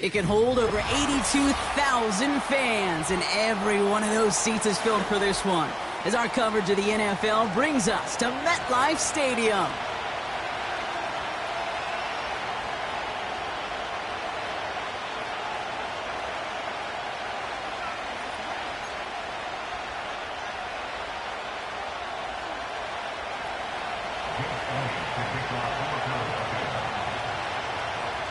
It can hold over 82,000 fans, and every one of those seats is filled for this one, as our coverage of the NFL brings us to MetLife Stadium.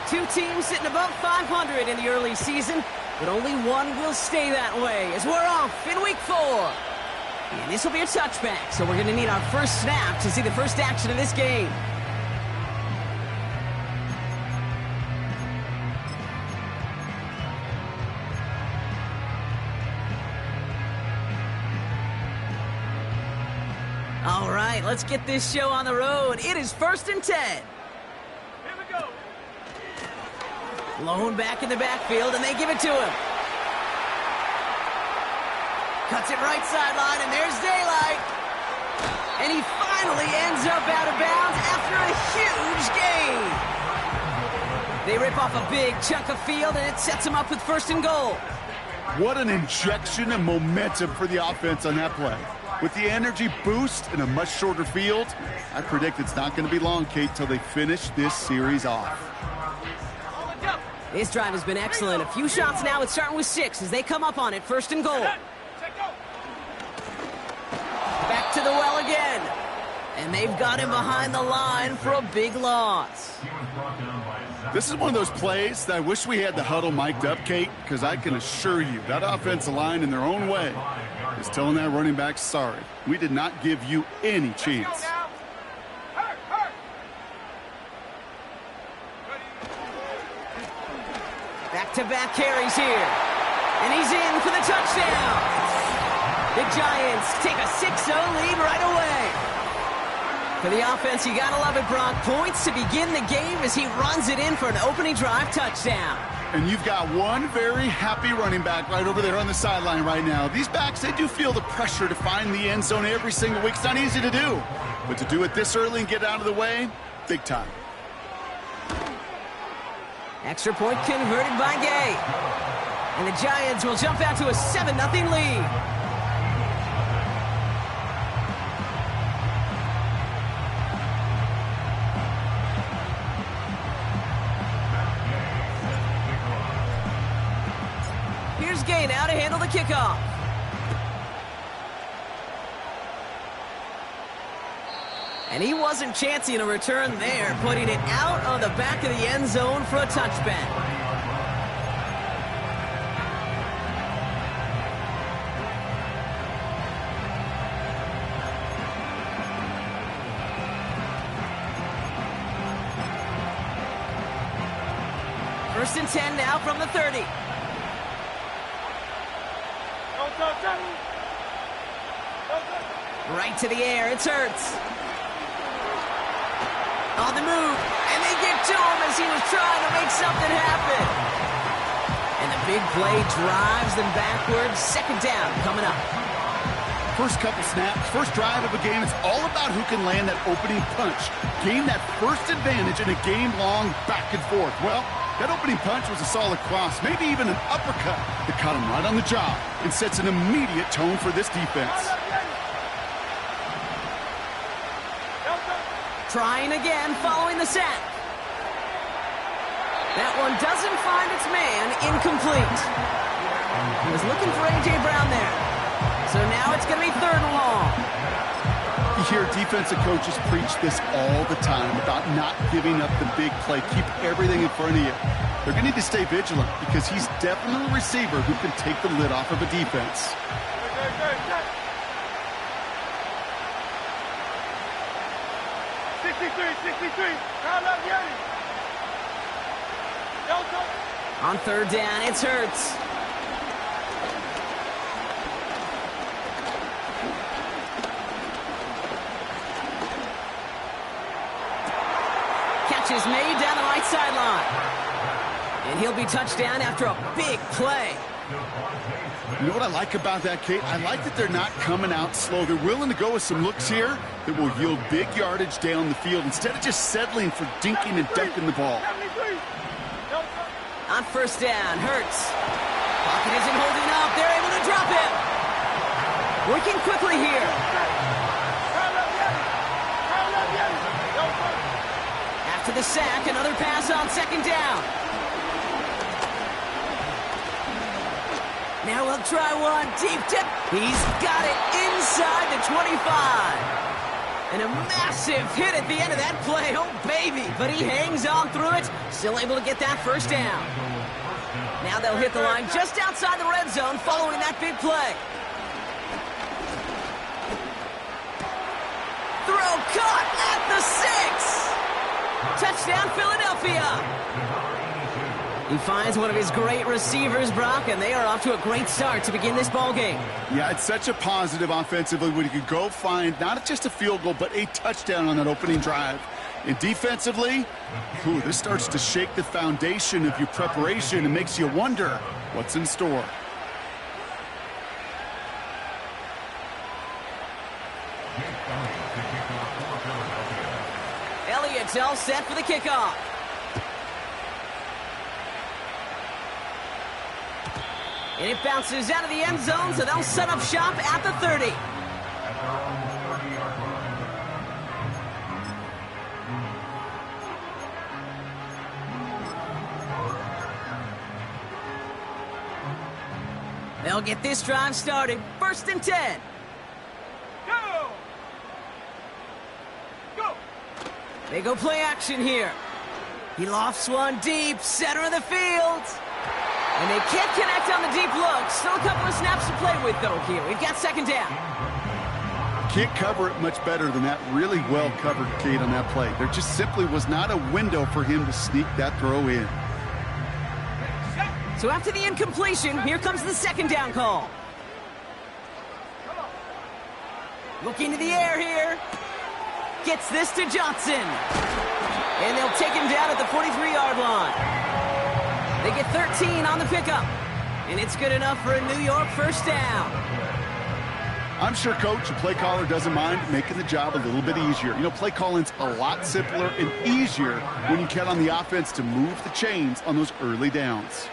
Two teams sitting above 500 in the early season, but only one will stay that way as we're off in week 4. And this will be a touchback, so we're going to need our first snap to see the first action of this game. All right, let's get this show on the road. It is 1st and 10. Lone back in the backfield, and they give it to him. Cuts it right sideline, and there's daylight. And he finally ends up out of bounds after a huge gain. They rip off a big chunk of field, and it sets him up with 1st and goal. What an injection of momentum for the offense on that play. With the energy boost in a much shorter field, I predict it's not going to be long, Kate, till they finish this series off. This drive has been excellent. A few shots now. It's starting with 6 as they come up on it. 1st and goal. Back to the well again. And they've got him behind the line for a big loss. This is one of those plays that I wish we had the huddle mic'd up, Kate, because I can assure you that offensive line in their own way is telling that running back, sorry, we did not give you any chance. Back-to-back carries here. And he's in for the touchdown. The Giants take a 6-0 lead right away. For the offense, you gotta love it, Brock. Points to begin the game as he runs it in for an opening drive touchdown. And you've got one very happy running back right over there on the sideline right now. These backs, they do feel the pressure to find the end zone every single week. It's not easy to do. But to do it this early and get out of the way, big time. Extra point converted by Gay. And the Giants will jump out to a 7-0 lead. Here's Gay now to handle the kickoff. And he wasn't chancing a return there, putting it out of the back of the end zone for a touchback. First and 10 now from the 30. Right to the air, it's Hurts. On the move, and they get to him as he was trying to make something happen. And the big play drives them backwards. 2nd down coming up. First couple snaps, first drive of a game, it's all about who can land that opening punch. Gain that first advantage in a game-long back and forth. Well, that opening punch was a solid cross, maybe even an uppercut that caught him right on the job and sets an immediate tone for this defense. Trying again following the sack. That one doesn't find its man, incomplete. He was looking for A.J. Brown there. So now it's going to be 3rd and long. You hear defensive coaches preach this all the time about not giving up the big play. Keep everything in front of you. They're going to need to stay vigilant because he's definitely a receiver who can take the lid off of a defense. On 3rd down, it's Hurts. Catch is made down the right sideline. And he'll be touchdown after a big play. You know what I like about that, Kate? I like that they're not coming out slow. They're willing to go with some looks here that will yield big yardage down the field instead of just settling for dinking and dunking the ball. On first down, Hurts. Pocket isn't holding up. They're able to drop him. Working quickly here. After the sack, another pass on second down. Now we'll try one deep tip. He's got it inside the 25. And a massive hit at the end of that play. Oh, baby. But he hangs on through it. Still able to get that first down. Now they'll hit the line just outside the red zone following that big play. Throw caught at the 6. Touchdown, Philadelphia. He finds one of his great receivers, Brock, and they are off to a great start to begin this ballgame. Yeah, it's such a positive offensively when you can go find not just a field goal, but a touchdown on that opening drive. And defensively, this starts to shake the foundation of your preparation and makes you wonder what's in store. Elliott's all set for the kickoff. And it bounces out of the end zone, so they'll set up shop at the 30. They'll get this drive started. 1st and 10. Go! They go play action here. He lofts one deep, center of the field. And they can't connect on the deep look. Still a couple of snaps to play with, though, here. We've got second down. Can't cover it much better than that really well-covered Kate on that play. There just simply was not a window for him to sneak that throw in. So after the incompletion, here comes the second down call. Looking to the air here. Gets this to Johnson. And they'll take him down at the 43-yard line. They get 13 on the pickup. And it's good enough for a New York first down. I'm sure coach and play caller doesn't mind making the job a little bit easier. You know, play calling's a lot simpler and easier when you count on the offense to move the chains on those early downs.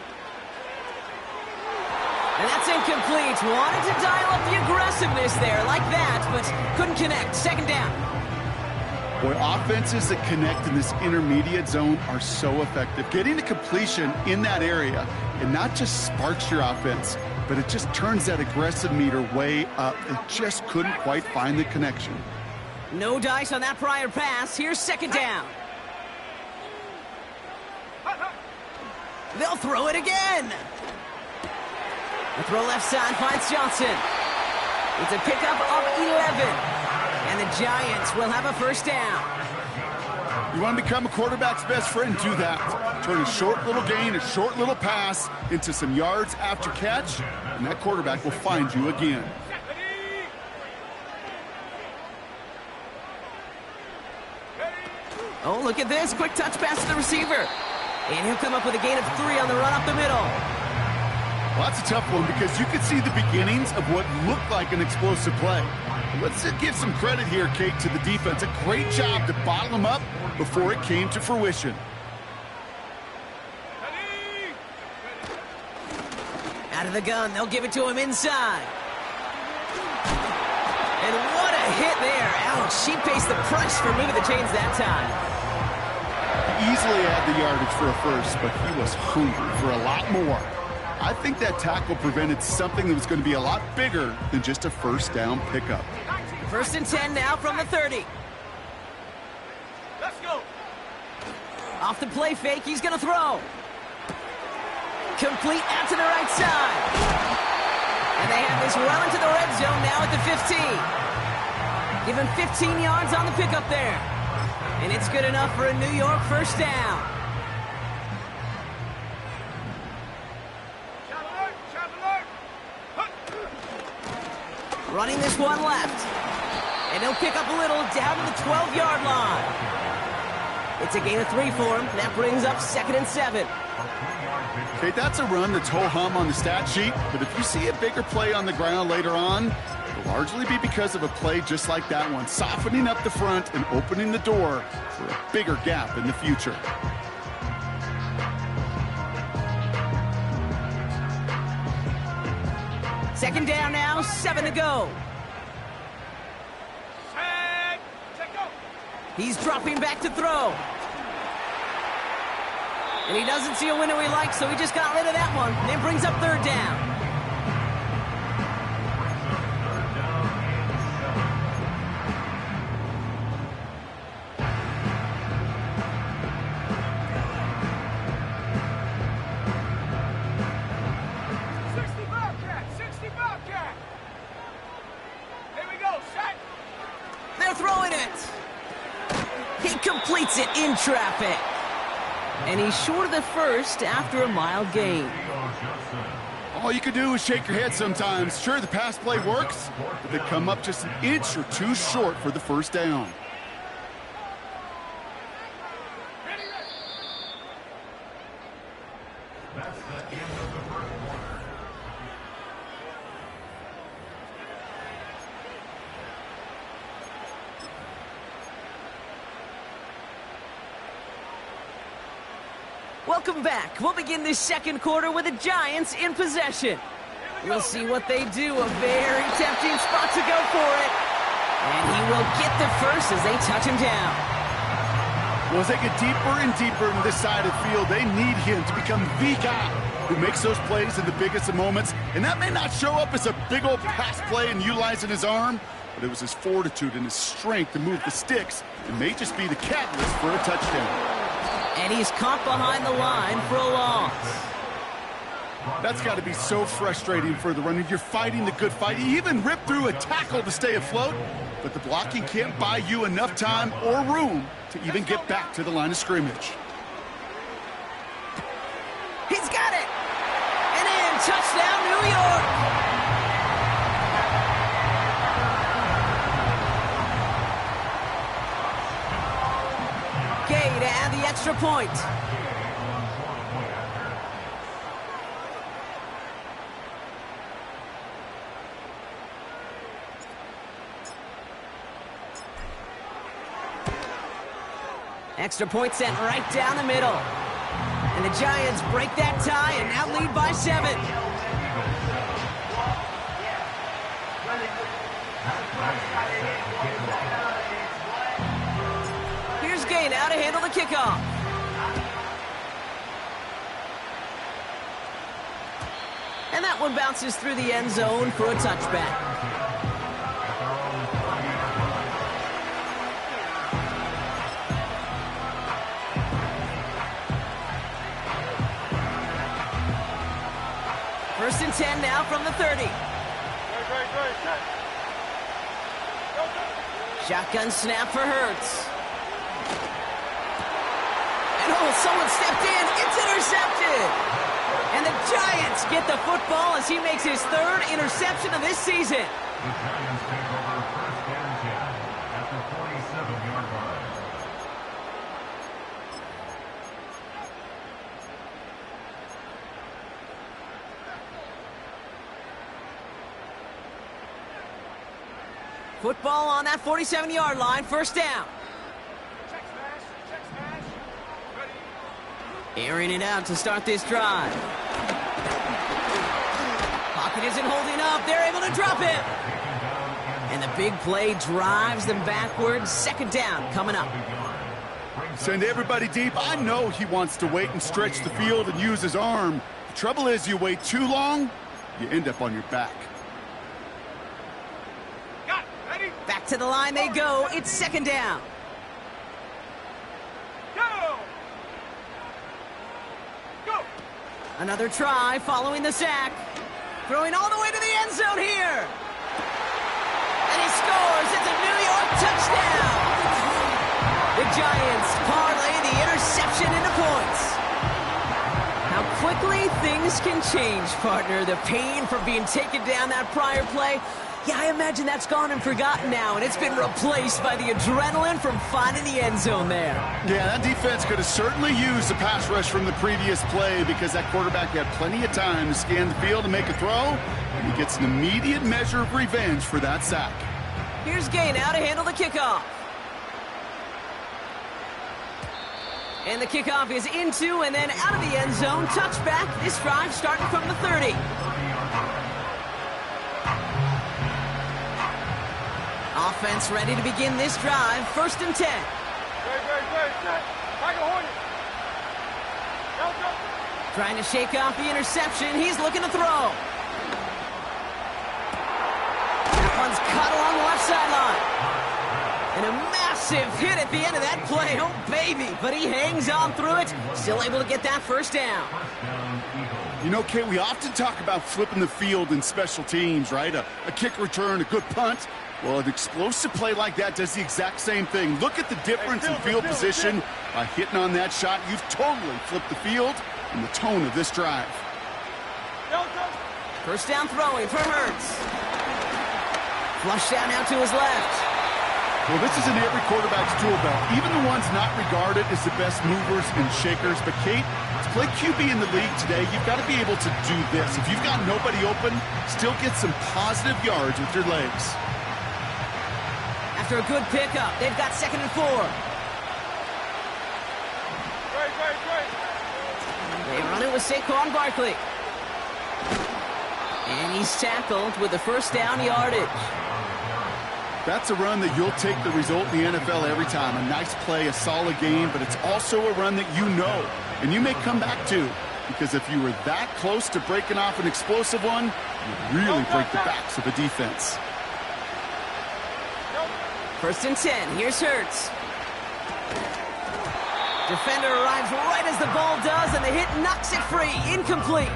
And that's incomplete. Wanted to dial up the aggressiveness there like that, but couldn't connect. Second down. Boy, offenses that connect in this intermediate zone are so effective. Getting the completion in that area, it not just sparks your offense, but it just turns that aggressive meter way up. It just couldn't quite find the connection. No dice on that prior pass. Here's second down. They'll throw it again. The throw left side finds Johnson. It's a pickup of 11. And the Giants will have a first down. You want to become a quarterback's best friend? Do that. Turn a short little gain, a short little pass into some yards after catch, and that quarterback will find you again. Oh, look at this. Quick touch pass to the receiver. And he'll come up with a gain of 3 on the run up the middle. Well, that's a tough one because you could see the beginnings of what looked like an explosive play. Let's give some credit here, Kate, to the defense. A great job to bottle them up before it came to fruition. Out of the gun, they'll give it to him inside. And what a hit there. Ouch, she pays the price for moving the chains that time. Easily had the yardage for a first, but he was hungry for a lot more. I think that tackle prevented something that was going to be a lot bigger than just a first down pickup. 1st and 10 now from the 30. Let's go. Off the play fake, he's going to throw. Complete out to the right side. And they have this well into the red zone now at the 15. Give him 15 yards on the pickup there. And it's good enough for a New York first down. Running this one left. And he'll pick up a little down to the 12-yard line. It's a gain of 3 for him. That brings up 2nd and 7. Okay, that's a run that's ho-hum on the stat sheet, but if you see a bigger play on the ground later on, it'll largely be because of a play just like that one, softening up the front and opening the door for a bigger gap in the future. Second down now, 7 to go. He's dropping back to throw. And he doesn't see a window he likes, so he just got rid of that one. And it brings up third down. Completes it in traffic. And he's short of the first after a mild gain. All you can do is shake your head sometimes. Sure, the pass play works, but they come up just an inch or two short for the first down. Welcome back. We'll begin this second quarter with the Giants in possession. We'll see what they do. A very tempting spot to go for it. And he will get the first as they touch him down. Well, as they get deeper and deeper into this side of the field, they need him to become the guy who makes those plays in the biggest of moments. And that may not show up as a big old pass play and utilizing his arm, but it was his fortitude and his strength to move the sticks. It may just be the catalyst for a touchdown. And he's caught behind the line for a loss. That's got to be so frustrating for the runner. You're fighting the good fight. You even rip through a tackle to stay afloat, but the blocking can't buy you enough time or room to even get back to the line of scrimmage. He's got it! And in, touchdown, New York! Gay to add the extra point. Extra point sent right down the middle. And the Giants break that tie and now lead by 7. Here's Gay now to handle the kickoff. And that one bounces through the end zone for a touchback. First and 10 now from the 30. Shotgun snap for Hurts. And someone stepped in. It's intercepted. And the Giants get the football as he makes his 3rd interception of this season. The Giants take over first and 10 at the 47-yard line. Football on that 47-yard line, first down. Airing it out to start this drive. Pocket isn't holding up. They're able to drop it. And the big play drives them backwards. Second down coming up. Send everybody deep. I know he wants to wait and stretch the field and use his arm. The trouble is you wait too long, you end up on your back. Back to the line they go. It's second down. Go! Another try following the sack. Throwing all the way to the end zone here. And he scores. It's a New York touchdown. The Giants parlay the interception into points. How quickly things can change, partner. The pain from being taken down that prior play. Yeah, I imagine that's gone and forgotten now, and it's been replaced by the adrenaline from finding the end zone there. Yeah, that defense could have certainly used the pass rush from the previous play because that quarterback had plenty of time to scan the field and make a throw, and he gets an immediate measure of revenge for that sack. Here's Gay now to handle the kickoff. And the kickoff is into and then out of the end zone. Touchback. This drive starting from the 30. Offense ready to begin this drive. 1st and 10. Trying to shake off the interception. He's looking to throw. That one's caught along the left sideline. And a massive hit at the end of that play. Oh, baby. But he hangs on through it. Still able to get that 1st down. You know, Kate, we often talk about flipping the field in special teams, right? A kick return, a good punt. Well, an explosive play like that does the exact same thing. Look at the difference in field position. By hitting on that shot, you've totally flipped the field and the tone of this drive. 1st down throwing for Hurts. Flushed out now to his left. Well, this is in every quarterback's tool belt, even the ones not regarded as the best movers and shakers. But, Kate, to play QB in the league today, you've got to be able to do this. If you've got nobody open, still get some positive yards with your legs. After a good pickup, they've got 2nd and 4. They run it with Saquon Barkley. And he's tackled with the 1st down yardage. That's a run that you'll take the result in the NFL every time. A nice play, a solid game, but it's also a run that you know and you may come back to, because if you were that close to breaking off an explosive one, you really break the backs of a defense. 1st and 10. Here's Hurts. Defender arrives right as the ball does, and the hit knocks it free. Incomplete.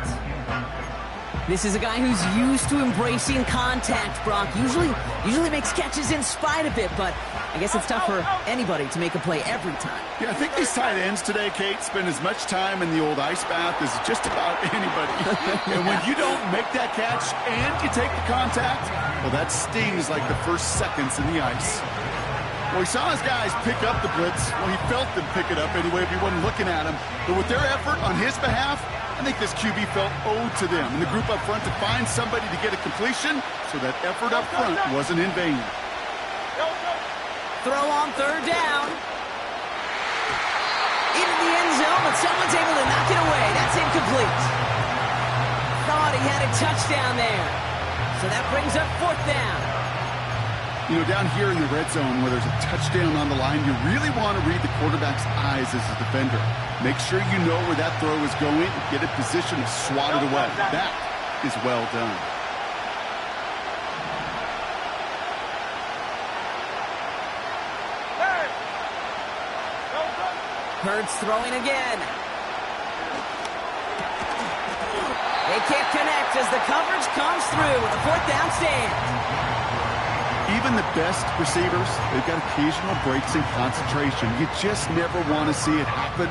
This is a guy who's used to embracing contact, Brock. Usually makes catches in spite of it, but I guess it's tough for anybody to make a play every time. Yeah, I think these tight ends today, Kate, spend as much time in the old ice bath as just about anybody. And when you don't make that catch and you take the contact, well, that stings like the first seconds in the ice. Well, he saw his guys pick up the blitz. Well, he felt them pick it up anyway if he wasn't looking at him. But with their effort on his behalf, I think this QB felt owed to them and the group up front to find somebody to get a completion, so that effort up front wasn't in vain. Throw on 3rd down. Into the end zone, but someone's able to knock it away. That's incomplete. Thought he had a touchdown there. So that brings up 4th down. You know, down here in the red zone where there's a touchdown on the line, you really want to read the quarterback's eyes as a defender. Make sure you know where that throw is going and get a position to swat it away. That is well done. Hurts throwing again. They can't connect as the coverage comes through with a 4th down stand. Even the best receivers, they've got occasional breaks in concentration. You just never want to see it happen.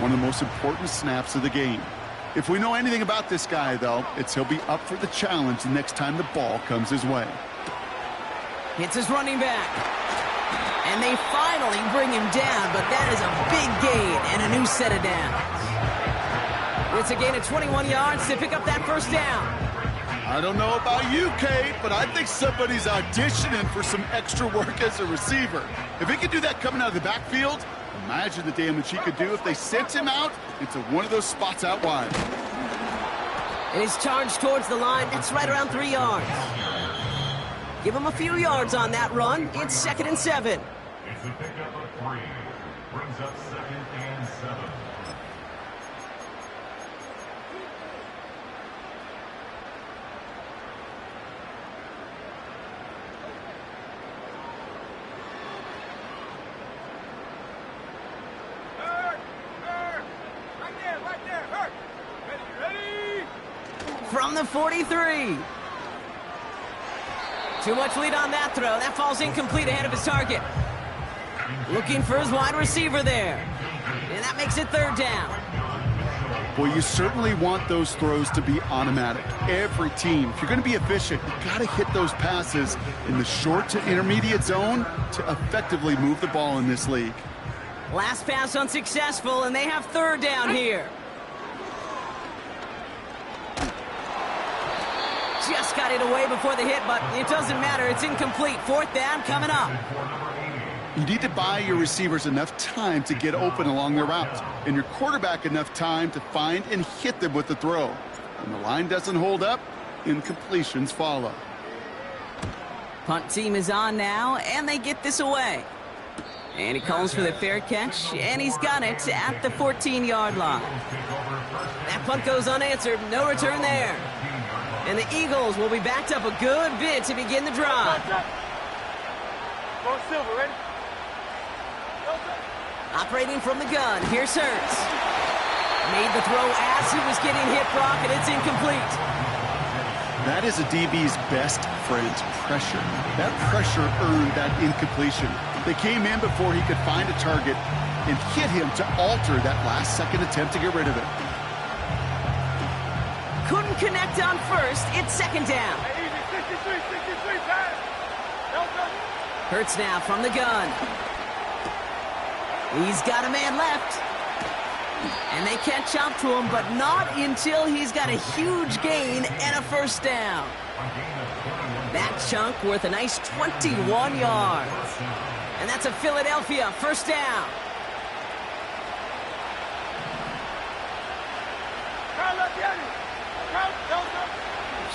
One of the most important snaps of the game. If we know anything about this guy, though, it's he'll be up for the challenge the next time the ball comes his way. It's his running back. And they finally bring him down, but that is a big gain and a new set of downs. It's a gain of 21 yards to pick up that 1st down. I don't know about you, Kate, but I think somebody's auditioning for some extra work as a receiver. If he could do that coming out of the backfield, imagine the damage he could do if they sent him out into one of those spots out wide. And he's charged towards the line. That's right around 3 yards. Give him a few yards on that run. It's 2nd and 7. It's a pickup of 3. Brings up 2nd and 7. From the 43. Too much lead on that throw. That falls incomplete ahead of his target. Looking for his wide receiver there. And that makes it 3rd down. Well, you certainly want those throws to be automatic. Every team, if you're going to be efficient, you've got to hit those passes in the short to intermediate zone to effectively move the ball in this league. Last pass unsuccessful, and they have 3rd down here. Just got it away before the hit, but it doesn't matter. It's incomplete. 4th down coming up. You need to buy your receivers enough time to get open along their routes, and your quarterback enough time to find and hit them with the throw. When the line doesn't hold up, incompletions follow. Punt team is on now, and they get this away. And he calls for the fair catch, and he's got it at the 14-yard line. That punt goes unanswered, no return there. And the Eagles will be backed up a good bit to begin the drive. Operating from the gun, here's Hurts. Made the throw as he was getting hit, Brock, and it's incomplete. That is a DB's best friend, pressure. That pressure earned that incompletion. They came in before he could find a target and hit him to alter that last-second attempt to get rid of it. Couldn't connect on first. It's second down. Hurts now from the gun. He's got a man left. And they catch up to him, but not until he's got a huge gain and a first down. That chunk worth a nice 21 yards. And that's a Philadelphia first down.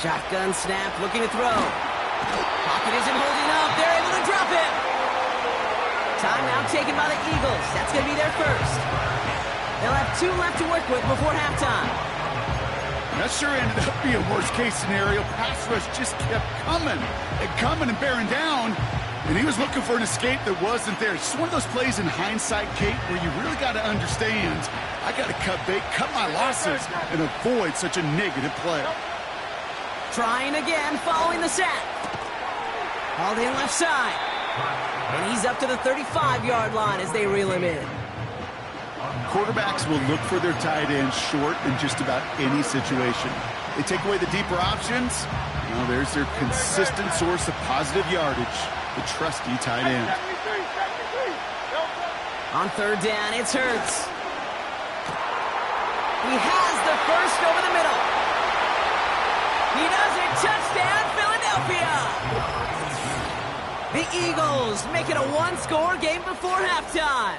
Shotgun snap, looking to throw. Pocket isn't holding up. They're able to drop it. Timeout taken by the Eagles. That's going to be their first. They'll have 2 left to work with before halftime. That sure ended up being a worst-case scenario. Pass rush just kept coming and bearing down. And he was looking for an escape that wasn't there. It's just one of those plays in hindsight, Kate, where you really got to understand, I got to cut bait, cut my losses, and avoid such a negative play. Trying again, following the sack. Hauled in left side. And he's up to the 35-yard line as they reel him in. Quarterbacks will look for their tight end short in just about any situation. They take away the deeper options. Well, there's their consistent source of positive yardage, the trusty tight end. On third down, it's Hurts. He has the first over the middle. He does it. Touchdown, Philadelphia. The Eagles make it a one-score game before halftime.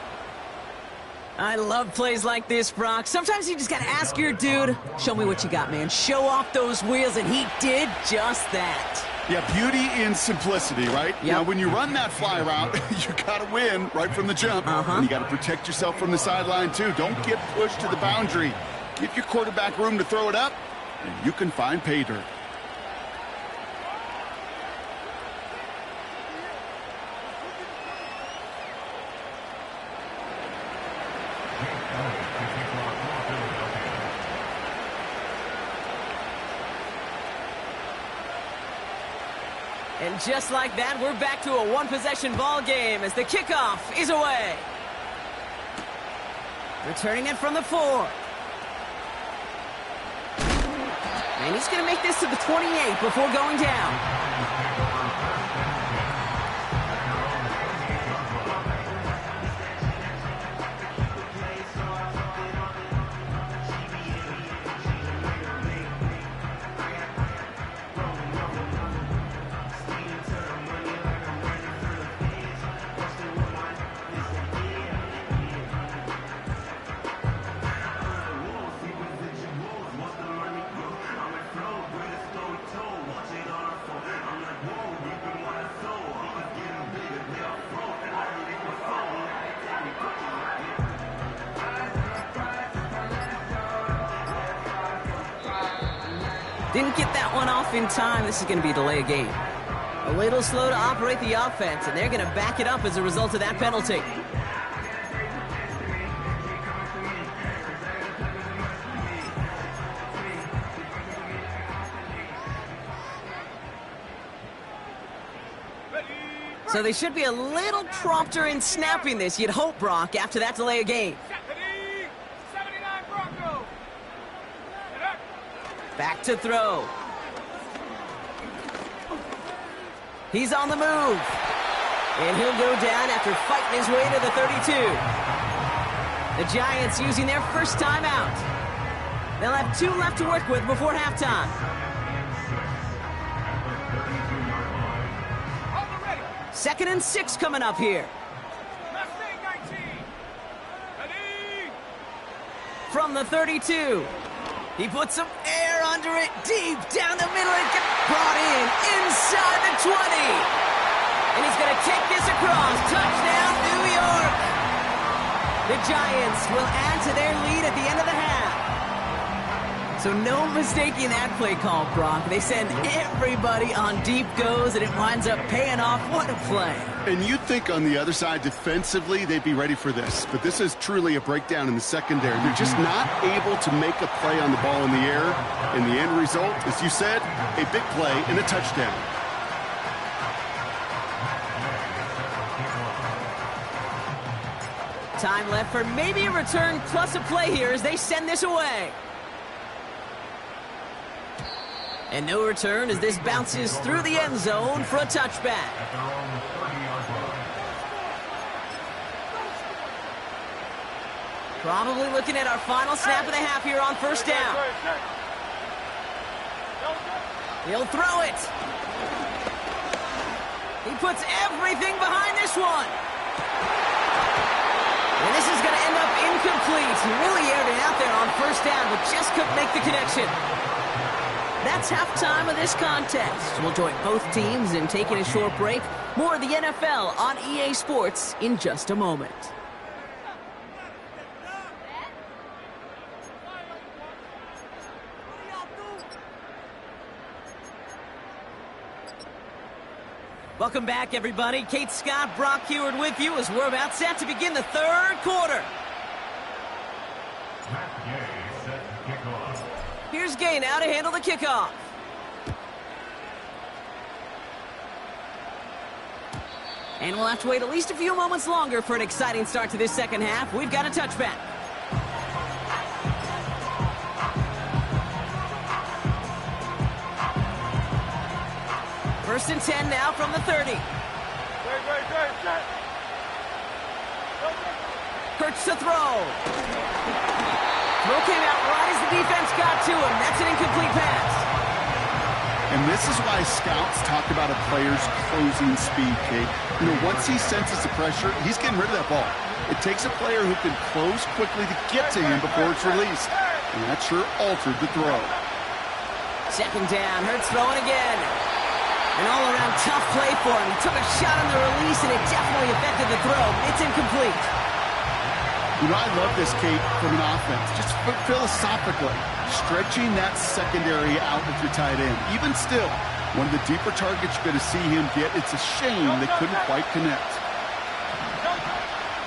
I love plays like this, Brock. Sometimes you just got to ask your dude, show me what you got, man. Show off those wheels, and he did just that. Yeah, beauty in simplicity, right? Yep. Now, when you run that fly route, you got to win right from the jump. And you got to protect yourself from the sideline, too. Don't get pushed to the boundary. Give your quarterback room to throw it up, and you can find pay dirt. And just like that, we're back to a one-possession ball game as the kickoff is away. Returning it from the 4. And he's going to make this to the 28 before going down. Didn't get that one off in time. This is going to be a delay of game. A little slow to operate the offense, and they're going to back it up as a result of that penalty. So they should be a little prompter in snapping this, you'd hope, Brock, after that delay of game. Back to throw. He's on the move. And he'll go down after fighting his way to the 32. The Giants using their first timeout. They'll have 2 left to work with before halftime. Second and 6 coming up here. From the 32. He puts some air under it, deep down the middle, and gets brought in inside the 20. And he's going to take this across. Touchdown, New York. The Giants will add to their lead at the end of the half. So no mistaking that play call, Brock. They send everybody on deep goes, and it winds up paying off. What a play. And you'd think on the other side, defensively, they'd be ready for this. But this is truly a breakdown in the secondary. They're just not able to make a play on the ball in the air. And the end result, as you said, a big play and a touchdown. Time left for maybe a return plus a play here as they send this away. And no return as this bounces through the end zone for a touchback. At their own 30-yard line. Probably looking at our final snap of the half here on first down. He'll throw it. He puts everything behind this one. And this is going to end up incomplete. He really aired it out there on first down, but just couldn't make the connection. That's halftime of this contest. We'll join both teams in taking a short break. More of the NFL on EA Sports in just a moment. Welcome back, everybody. Kate Scott, Brock Huard with you as we're about set to begin the third quarter. Matt Gay set to kick off. Here's Gay now to handle the kickoff. And we'll have to wait at least a few moments longer for an exciting start to this second half. We've got a touchback. First and 10 now from the 30. Hurts to throw. Throw came out right as the defense got to him. That's an incomplete pass. And this is why scouts talk about a player's closing speed, Kate. You know, once he senses the pressure, he's getting rid of that ball. It takes a player who can close quickly to get to him before it's released. And that sure altered the throw. Second down. Hurts throwing again. An all-around tough play for him. He took a shot on the release, and it definitely affected the throw. It's incomplete. You know, I love this, Kate, from an offense. Just philosophically, stretching that secondary out with your tight end. Even still, one of the deeper targets you're going to see him get. It's a shame they couldn't quite connect.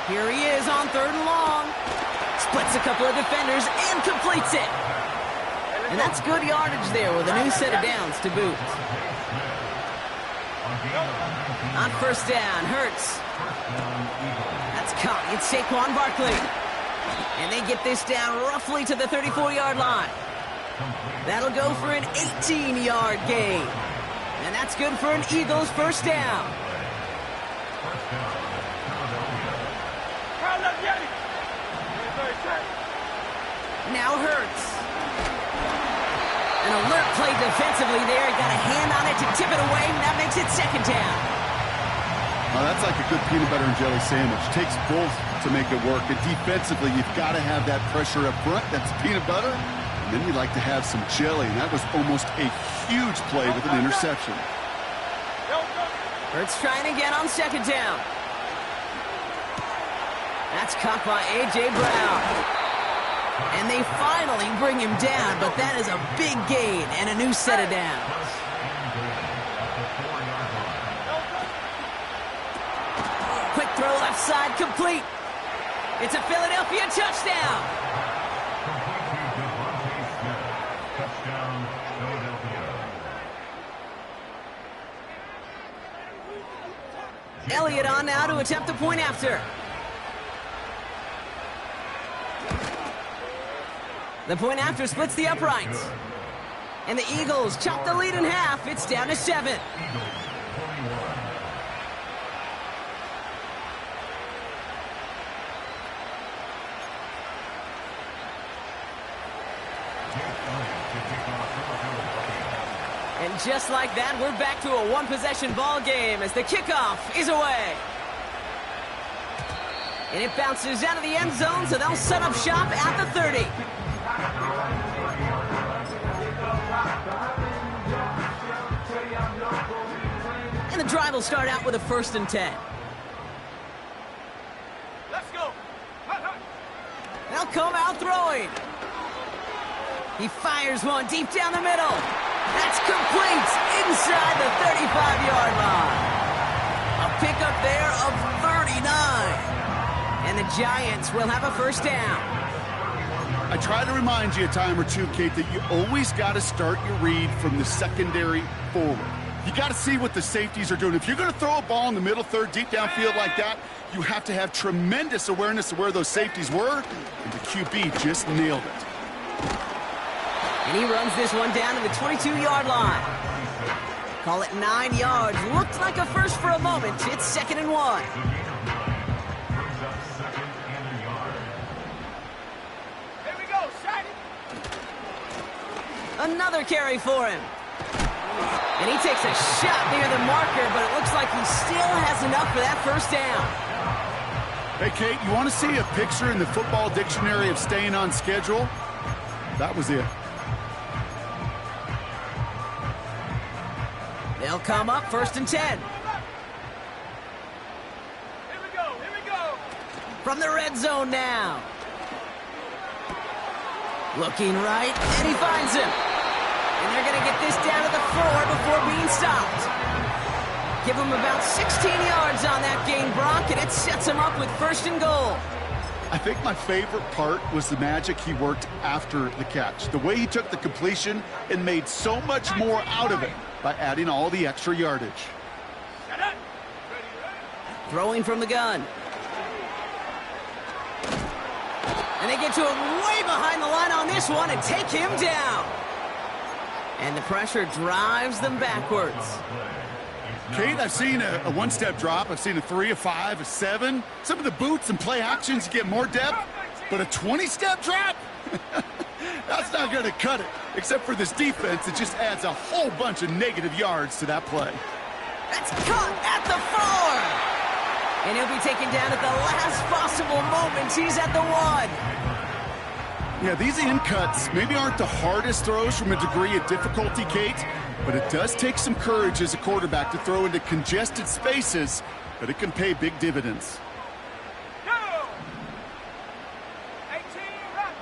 Here he is on third and long. Splits a couple of defenders and completes it. And that's good yardage there with a new set of downs to boot. On first down, Hurts. That's caught. It's Saquon Barkley. And they get this down roughly to the 34-yard line. That'll go for an 18-yard gain. And that's good for an Eagles first down. Now Hurts. An alert play defensively there. Got a hand on it to tip it away, and that makes it second down. Well, that's like a good peanut butter and jelly sandwich. Takes both to make it work. And defensively, you've got to have that pressure up front. That's peanut butter. And then you like to have some jelly. And that was almost a huge play with an interception. Hurts trying again on second down. That's caught by A.J. Brown. And they finally bring him down, but that is a big gain and a new set of downs. Quick throw left side, complete. It's a Philadelphia touchdown. Touchdown, Philadelphia. Elliott on now to attempt the point after. The point after splits the uprights. And the Eagles chop the lead in half. It's down to 7. And just like that, we're back to a one-possession ball game as the kickoff is away. And it bounces out of the end zone, so they'll set up shop at the 30. And the drive will start out with a 1st and 10. Let's go. They'll come out throwing. He fires one deep down the middle. That's complete inside the 35-yard line. A pickup there of 39. And the Giants will have a 1st down. I try to remind you a time or two, Kate, that you always got to start your read from the secondary forward. You got to see what the safeties are doing. If you're going to throw a ball in the middle third, deep downfield like that, you have to have tremendous awareness of where those safeties were, and the QB just nailed it. And he runs this one down to the 22-yard line. Call it 9 yards. Looked like a first for a moment. It's 2nd and 1. Here we go, shot it. Another carry for him. And he takes a shot near the marker, but it looks like he still has enough for that 1st down. Hey, Kate, you want to see a picture in the football dictionary of staying on schedule? That was it. They'll come up 1st and 10. Here we go, here we go. From the red zone now. Looking right, and he finds him. And they're going to get this down to the 4 before being stopped. Give him about 16 yards on that gain, Brock, and it sets him up with 1st and goal. I think my favorite part was the magic he worked after the catch. The way he took the completion and made so much more out of it by adding all the extra yardage. Throwing from the gun. And they get to him way behind the line on this one and take him down. And the pressure drives them backwards. Kate, I've seen a one-step drop. I've seen a 3, a 5, a 7. Some of the boots and play actions, you get more depth. But a 20-step drop? That's not going to cut it. Except for this defense, it just adds a whole bunch of negative yards to that play. That's caught at the 4. And he'll be taken down at the last possible moment. He's at the 1. Yeah, these in cuts maybe aren't the hardest throws from a degree of difficulty, Kate, but it does take some courage as a quarterback to throw into congested spaces, but it can pay big dividends. Go! 18 rap.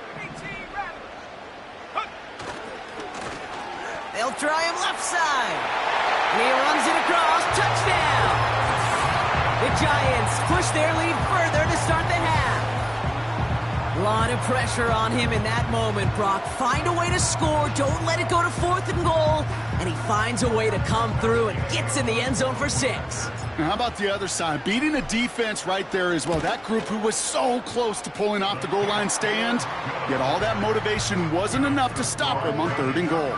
They'll try him left side. And he runs it across. Touchdown! The Giants push their lead further to start the half. A lot of pressure on him in that moment, Brock. Find a way to score. Don't let it go to 4th and goal. And he finds a way to come through and gets in the end zone for 6. Now, how about the other side? Beating a defense right there as well. That group who was so close to pulling off the goal line stand, yet all that motivation wasn't enough to stop him on 3rd and goal.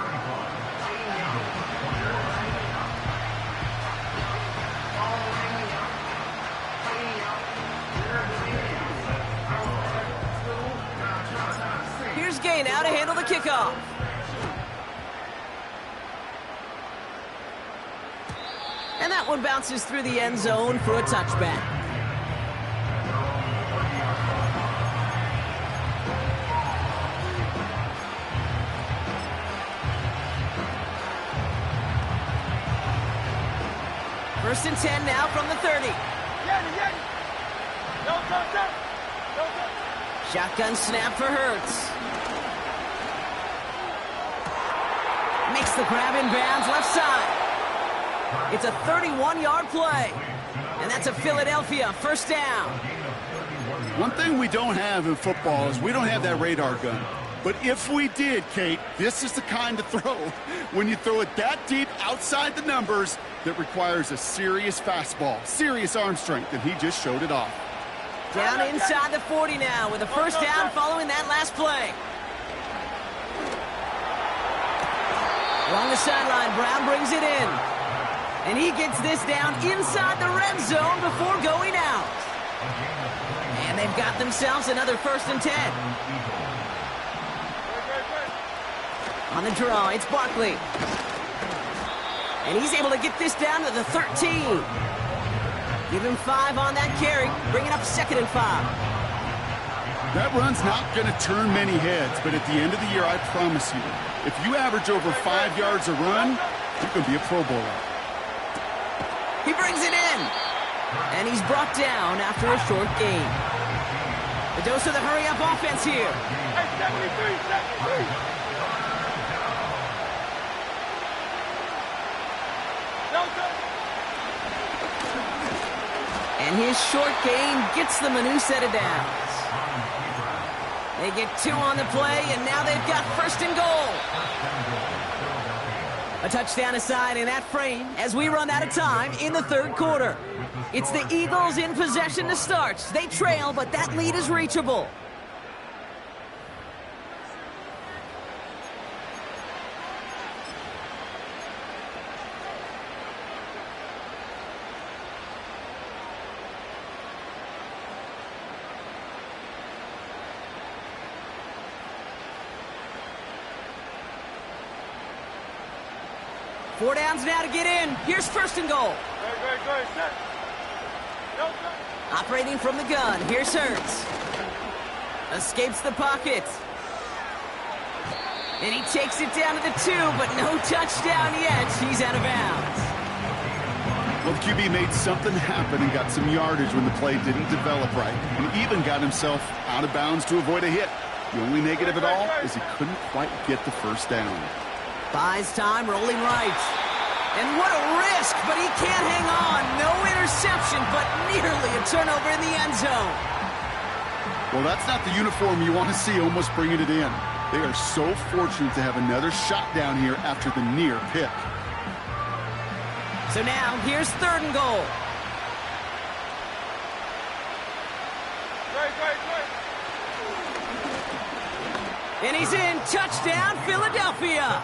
Gay now to handle the kickoff. And that one bounces through the end zone for a touchback. First and 10 now from the 30. Shotgun snap for Hurts. Makes the grab in bounds left side. It's a 31-yard play. And that's a Philadelphia 1st down. One thing we don't have in football is we don't have that radar gun. But if we did, Kate, this is the kind of throw when you throw it that deep outside the numbers that requires a serious fastball, serious arm strength, and he just showed it off. Down inside the 40 now with a 1st down following that last play. Along the sideline, Brown brings it in. And he gets this down inside the red zone before going out. And they've got themselves another 1st and 10. On the draw, it's Barkley. And he's able to get this down to the 13. Give him 5 on that carry, bring it up 2nd and 5. That run's not going to turn many heads, but at the end of the year, I promise you, if you average over 5 yards a run, you can be a Pro Bowler. He brings it in. And he's brought down after a short gain. The dose of the hurry-up offense here. Hey, 73, 73. And his short gain gets them a new set of downs. They get 2 on the play, and now they've got first and goal. A touchdown aside in that frame as we run out of time in the third quarter. It's the Eagles in possession to start. They trail, but that lead is reachable. Four downs now to get in. Here's first and goal. Good, set. No, Operating from the gun. Here's Hurts. Escapes the pocket. And he takes it down to the 2, but no touchdown yet. He's out of bounds. Well, the QB made something happen and got some yardage when the play didn't develop right, and even got himself out of bounds to avoid a hit. The only negative at all is he couldn't quite get the first down. Buys time, rolling right. And what a risk, but he can't hang on. No interception, but nearly a turnover in the end zone. Well, that's not the uniform you want to see almost bringing it in. They are so fortunate to have another shot down here after the near pick. So now, here's third and goal. Great. And he's in. Touchdown, Philadelphia.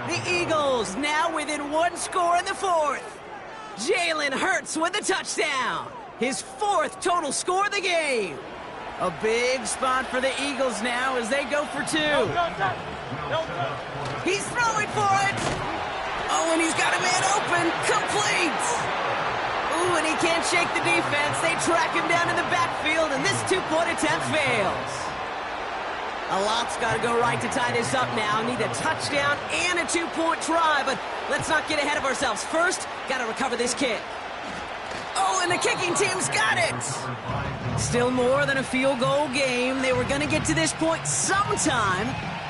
The Eagles now within 1 score in the fourth. Jalen Hurts with the touchdown. His 4th total score of the game. A big spot for the Eagles now as they go for 2. He's throwing for it. Oh, and he's got a man open. Complete. Ooh, and he can't shake the defense. They track him down in the backfield, and this 2-point attempt fails. A lot's got to go right to tie this up now. Need a touchdown and a 2-point try, but let's not get ahead of ourselves. First, got to recover this kick. Oh, and the kicking team's got it. Still more than a field goal game. They were going to get to this point sometime,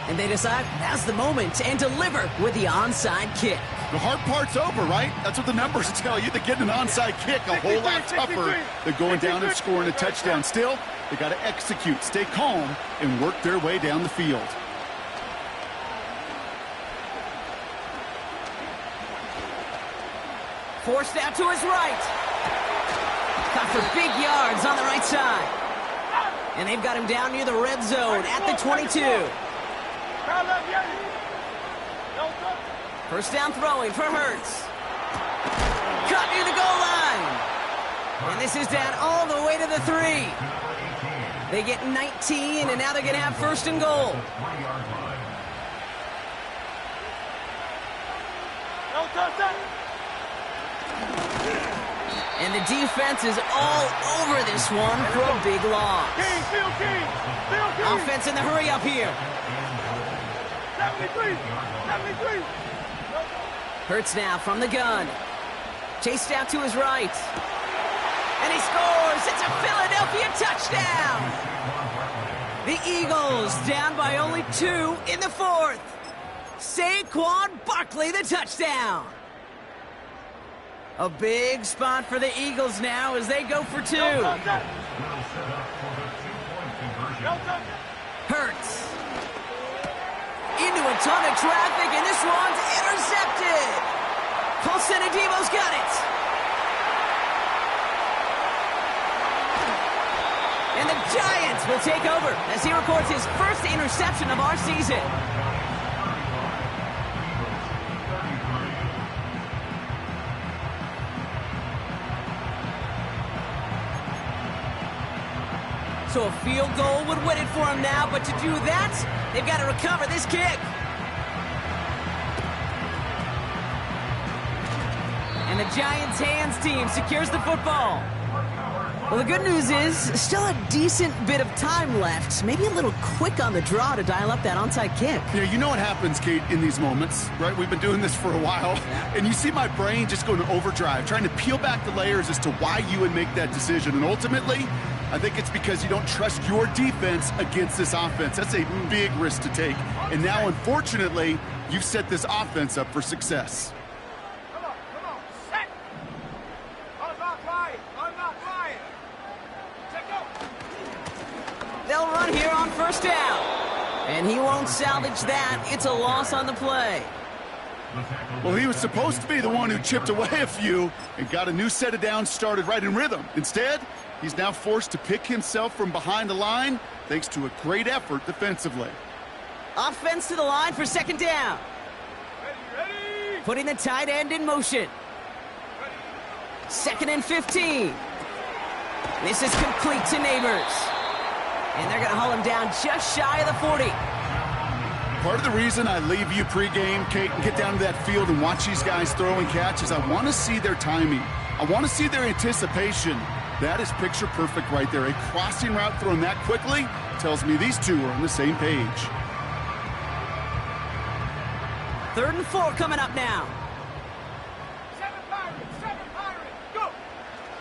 and they decide now's the moment and deliver with the onside kick. The hard part's over, right? That's what the numbers tell you. That getting an onside kick a whole lot tougher than going down and scoring a touchdown. Still, they got to execute, stay calm, and work their way down the field. Forced out to his right. Caught for big yards on the right side. And they've got him down near the red zone at the 22. First down throwing for Hurts. Caught near the goal line. And this is down all the way to the 3. They get 19, and now they're going to have first and goal. And the defense is all over this one for a big loss. Offense in the hurry up here. 73. Hurts now from the gun. Chased out to his right. And he scores. It's a Philadelphia touchdown. The Eagles down by only 2 in the 4th. Saquon Barkley the touchdown. A big spot for the Eagles now as they go for 2. Hurts. Into a ton of traffic, and this one's intercepted. Paulson Adebo's got it. And the Giants will take over as he records his first interception of our season. So a field goal would win it for him now, but to do that, they've got to recover this kick. And the Giants' hands team secures the football. Well, the good news is still a decent bit of time left. Maybe a little quick on the draw to dial up that onside kick. Yeah, you know what happens, Kate, in these moments, right? We've been doing this for a while, and you see my brain just going to overdrive, trying to peel back the layers as to why you would make that decision. And ultimately, I think it's because you don't trust your defense against this offense. That's a big risk to take. And now, unfortunately, you've set this offense up for success. Come on, set. I'm not lying. Check out. They'll run here on first down. And he won't salvage that. It's a loss on the play. Well, he was supposed to be the one who chipped away a few and got a new set of downs started right in rhythm. Instead, he's now forced to pick himself from behind the line thanks to a great effort defensively. Offense to the line for second down. Ready. Putting the tight end in motion. 2nd and 15. This is complete to Neighbors. And they're going to haul him down just shy of the 40. Part of the reason I leave you pregame, Kate, and get down to that field and watch these guys throw and catch is I want to see their timing. I want to see their anticipation. That is picture perfect right there. A crossing route thrown that quickly tells me these two are on the same page. 3rd and 4 coming up now. 7 Pirates, go.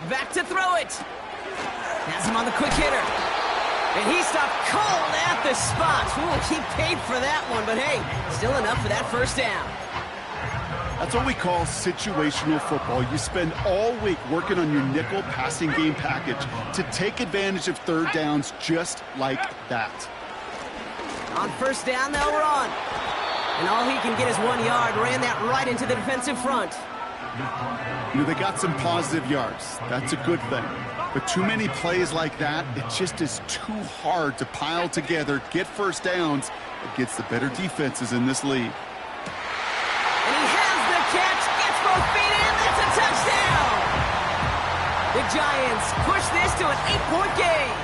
Back to throw it. Has him on the quick hitter. And he stopped cold at the spot. Ooh, he paid for that one, but hey, still enough for that first down. That's what we call situational football. You spend all week working on your nickel passing game package to take advantage of third downs just like that. On first down, they'll run. And all he can get is 1 yard. Ran that right into the defensive front. You know, they got some positive yards. That's a good thing. But too many plays like that, it just is too hard to pile together, get first downs against the better defenses in this league. And he has the catch, gets both feet in, that's a touchdown! The Giants push this to an 8-point game.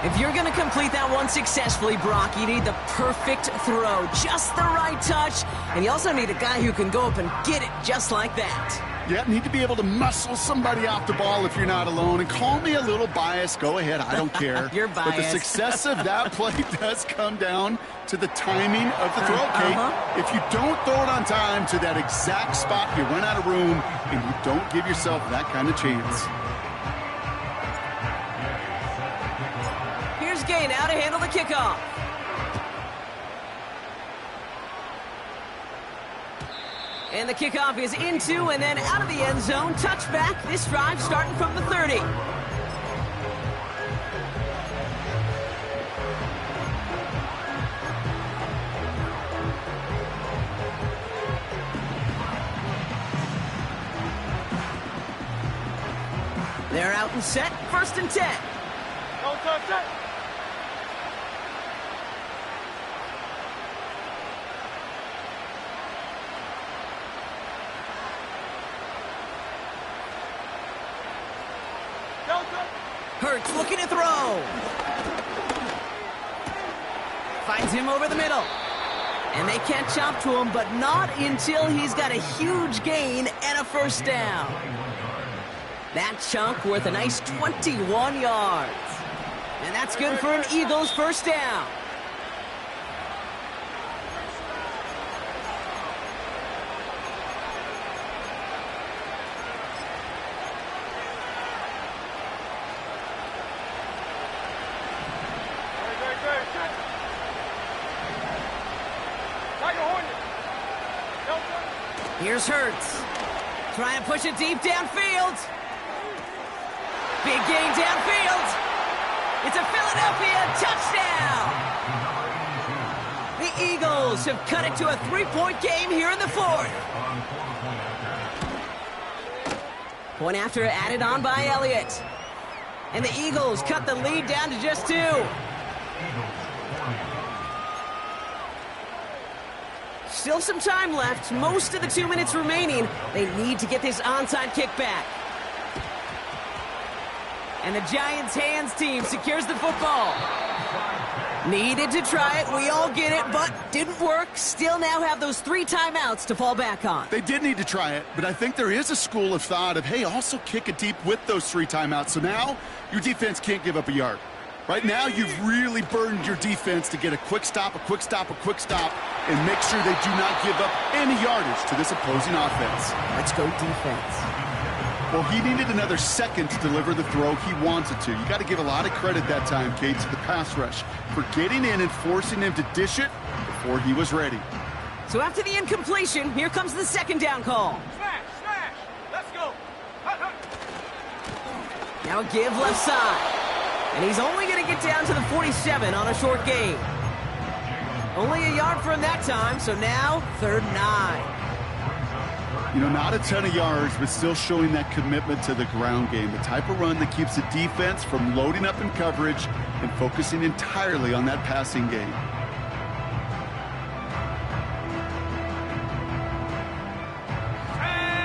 If you're going to complete that one successfully, Brock, you need the perfect throw, just the right touch, and you also need a guy who can go up and get it just like that. Yeah, need to be able to muscle somebody off the ball if you're not alone. And call me a little biased. Go ahead. I don't care. You're biased. But the success of that play does come down to the timing of the throw, Kate. If you don't throw it on time to that exact spot, you run out of room, and you don't give yourself that kind of chance. Here's Gay now to handle the kickoff. And the kickoff is into and then out of the end zone. Touchback. This drive starting from the 30. They're out and set. 1st and 10. No touch that. Hurts looking to throw. Finds him over the middle. And they catch up to him, but not until he's got a huge gain and a first down. That chunk worth a nice 21 yards. And that's good for an Eagles first down. Here's Hurts. Trying to push it deep downfield. Big gain downfield. It's a Philadelphia touchdown. The Eagles have cut it to a 3-point game here in the 4th. Point after added on by Elliott. And the Eagles cut the lead down to just 2. Still some time left. Most of the 2 minutes remaining. They need to get this onside kick back. And the Giants' hands team secures the football. Needed to try it, we all get it, but didn't work. Still now have those 3 timeouts to fall back on. They did need to try it, but I think there is a school of thought of, hey, also kick it deep with those 3 timeouts. So now your defense can't give up a yard. Right now, you've really burdened your defense to get a quick stop, a quick stop, a quick stop, and make sure they do not give up any yardage to this opposing offense. Let's go defense. Well, he needed another second to deliver the throw he wanted to. You got to give a lot of credit that time, Kate, to the pass rush for getting in and forcing him to dish it before he was ready. So after the incompletion, here comes the 2nd down call. Smash, smash. Let's go. Hut, hut. Now a give left side. And he's only going to get down to the 47 on a short gain. Only a yard for him that time, so now 3rd and 9. You know, not a ton of yards, but still showing that commitment to the ground game. The type of run that keeps the defense from loading up in coverage and focusing entirely on that passing game.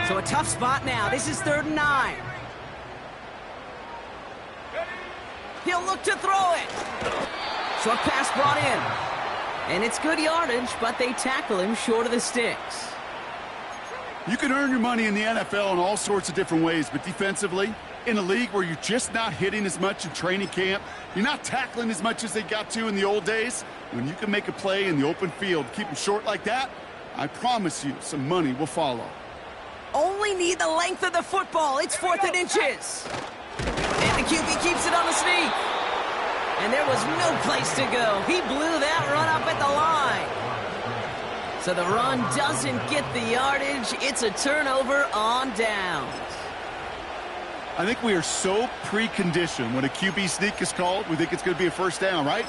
So a tough spot now. This is 3rd and 9. He'll look to throw it. Short pass brought in. And it's good yardage, but they tackle him short of the sticks. You can earn your money in the NFL in all sorts of different ways, but defensively, in a league where you're just not hitting as much in training camp, you're not tackling as much as they got to in the old days, when you can make a play in the open field, keep them short like that, I promise you some money will follow. Only need the length of the football. It's 4th and inches. And the QB keeps it on the sneak. And there was no place to go. He blew that run up at the line. So the run doesn't get the yardage. It's a turnover on downs. I think we are so preconditioned when a QB sneak is called, we think it's going to be a 1st down, right?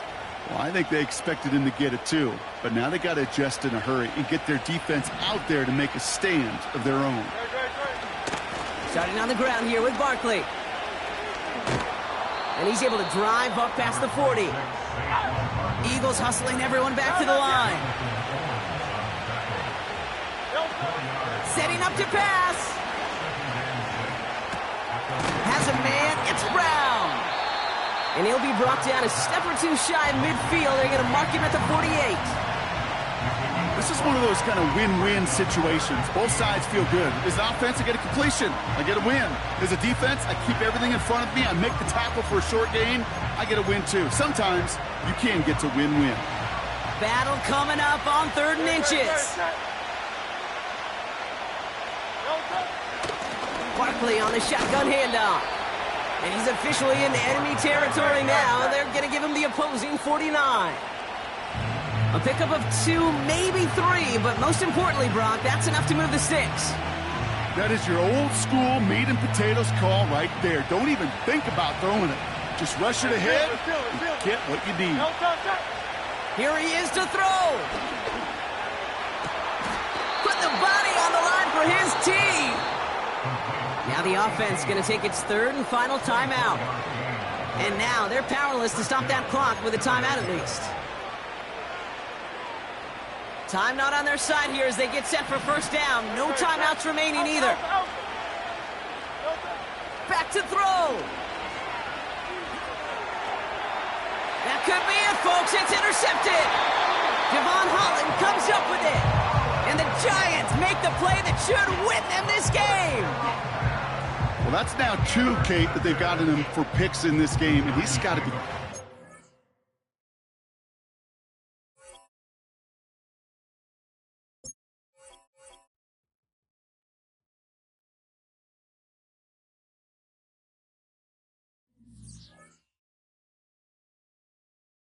Well, I think they expected him to get it too. But now they got to adjust in a hurry and get their defense out there to make a stand of their own. Starting on the ground here with Barkley. And he's able to drive up past the 40. Eagles hustling everyone back to the line. Setting up to pass. Has a man. It's Brown. And he'll be brought down a step or 2 shy of midfield. They're going to mark him at the 48. This is one of those kind of win-win situations. Both sides feel good. As an offense, I get a completion. I get a win. As a defense, I keep everything in front of me. I make the tackle for a short gain. I get a win, too. Sometimes you can get to win-win. Battle coming up on 3rd and inches. Barkley on the shotgun handoff. And he's officially in enemy territory now. They're going to give him the opposing 49. A pickup of 2, maybe 3, but most importantly, Brock, that's enough to move the sticks. That is your old school meat and potatoes call right there. Don't even think about throwing it. Just rush it ahead and get what you need. Here he is to throw. Put the body on the line for his team. Now the offense going to take its 3rd and final timeout. And now they're powerless to stop that clock with a timeout at least. Time not on their side here as they get set for 1st down. No timeouts remaining either. Back to throw. That could be it, folks. It's intercepted. Javon Holland comes up with it. And the Giants make the play that should win them this game. Well, that's now 2, Kate, that they've gotten him for picks in this game, and he's got to be